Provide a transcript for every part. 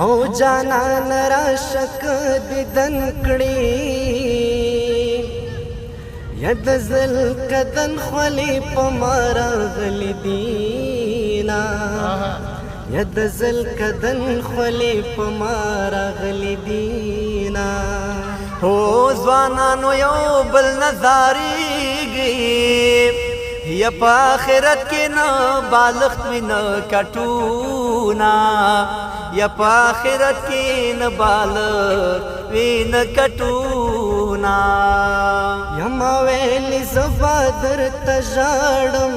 او جانان را شک دیدن کړي ید زل کدن خلی پمارا غلی دینا ید زل کدن خلی پمارا غلی دینا هو ځوانانو یو بل نظاریږي یا په آخرت کې نه بالښت وي نه کټونه یا په آخرت کې نه بالښت وي نه کټونه یما ویلی زبا درته ژاړم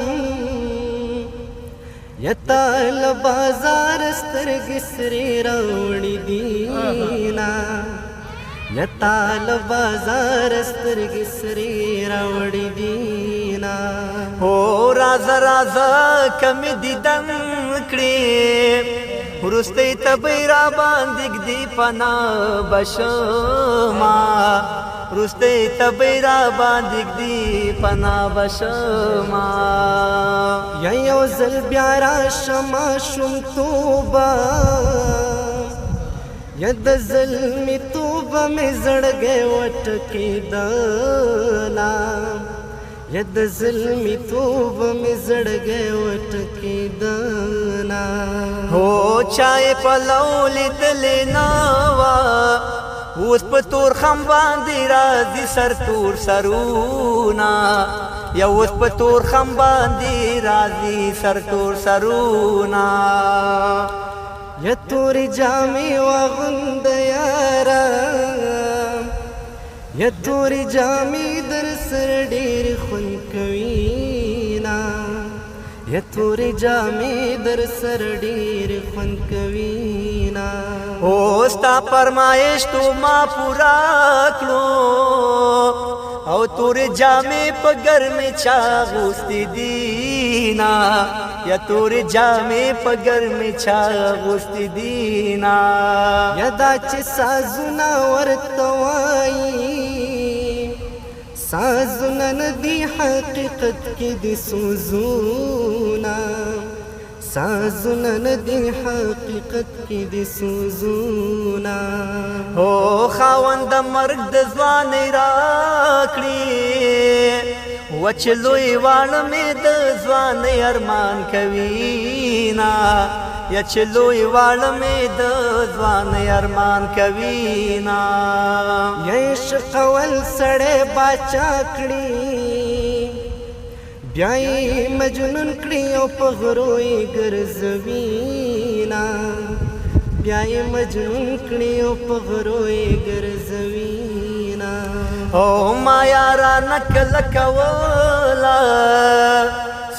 یتا له بازار سترګې سرې راوړې دینا یتا له بازار سترګې سرې راوړې دینا هو رازه رازه کمې دیدن کړې وروستی تبی را باندې ږدي پنا بشما وروستی تبی را باندې ږدي پنا بشما یا یو ځل بیا راشم ماشومتوبه یا د ظلمي توبه مې زړګی وټکېدله یا د ظلمي توبه مې زړګی وټکېدله هو چا یې پلو لیدلې نه وه اوس په تور خم باندې راځي سر تور سرونه یا اوس په تور خم باندې راځي سر تور سرونه یا تورې جامې واغونده یاره یا تورې جامې در سره ډېرې خوند کوینه یا تورې جامې در سره ډېرې خوند کوینه او ستا فرمایش تو ما پورا کړو او تورې جامې په ګرمې چا اغوستې دينا یا تورې جامې په ګرمې چا اغوستې دينا یا دا چې سازونه ورته وایي سازونه نه دي حقیقت کې دي سوزونه سازونه نه دي حقیقت کې دي سوزونه هو خاوند مرګ د ځوانۍ راکړي وچ لوی واړه مې د ځوانۍ ارمان کوینا یا چې لوی واړه مې د ځوانۍ ارمان کوینا یا عشق اول سړی باچا کړي بیا یې مجنون کړي او په غرو یې ګرځوینه بیا یې مجنون کړي او په غرو یې ګرځوینه او ما یارانه کله کوله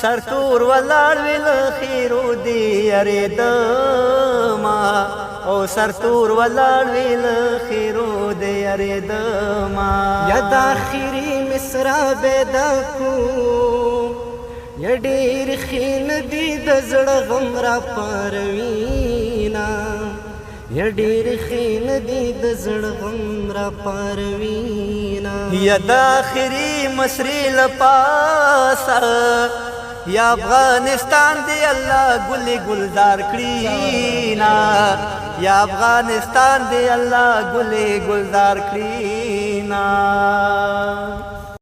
سرتور ولاړ وي له خیرو دې یارېدما او سرتور ولاړ وي له خیرو دې یارېدما یا د آخري مصرا بیدا کو یا ډېر ښې نه دي د زړه غم را پاروینه یا ډېر ښې نه دي د زړه غم را پاروینه یا د آخري مصري له پاسه یا افغانستان دی الله ګلې ګلزار کړینا یا افغانستان دی الله ګلې ګلزار کړینا